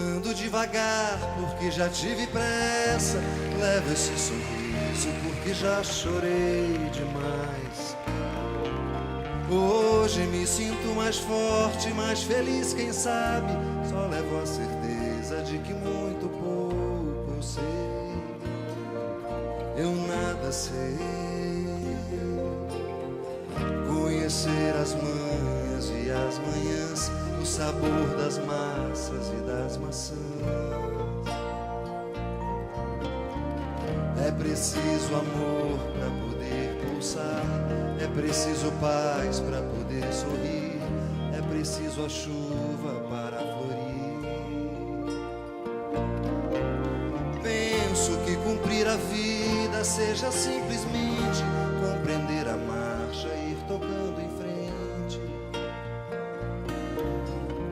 Ando devagar porque já tive pressa. Levo esse sorriso porque já chorei demais. Hoje me sinto mais forte, mais feliz, quem sabe. Só levo a certeza de que muito pouco eu sei. Eu nada sei. Conhecer as manhas e as manhãs, o sabor das massas e das maçãs. É preciso amor para poder pulsar, é preciso paz para poder sorrir, é preciso a chuva para florir. Penso que cumprir a vida seja simplesmente compreender a marcha e ir tocando em frente.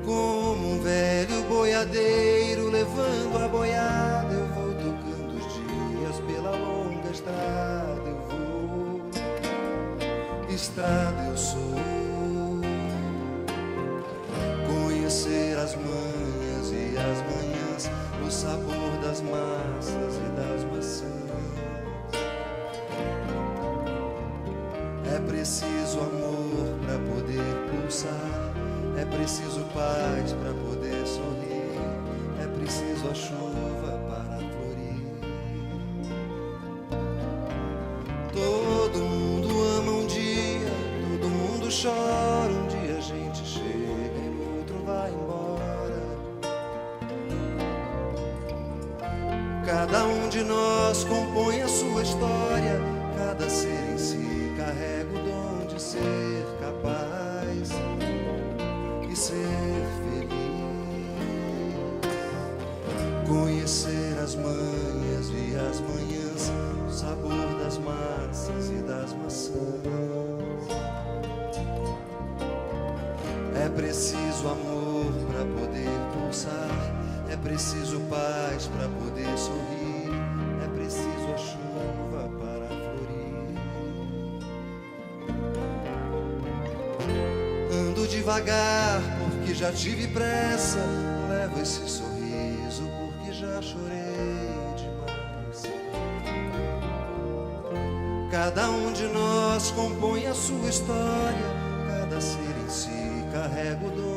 Como um velho boiadeiro levando a boiada, eu vou tocando os dias pela longa estrada. Eu vou, estrada eu sou. Conhecer as manhas e as manhãs, o sabor das massas e das maçãs. É preciso amor para poder pulsar, é preciso paz para poder sorrir, é preciso a chuva para florir. Todo mundo ama um dia, todo mundo chora. Um dia a gente chega e no outro vai embora. Cada um de nós compõe a sua história, cada ser em si carrega o dom de ser capaz e ser feliz. Conhecer as manhas e as manhãs, o sabor das massas e das maçãs. É preciso amor para poder pulsar, é preciso paz para poder sorrir, é preciso a chuva para florir. Ando devagar porque já tive pressa, levo esse sorriso porque já chorei demais. Cada um de nós compõe a sua história, cada ser em si carrega o dom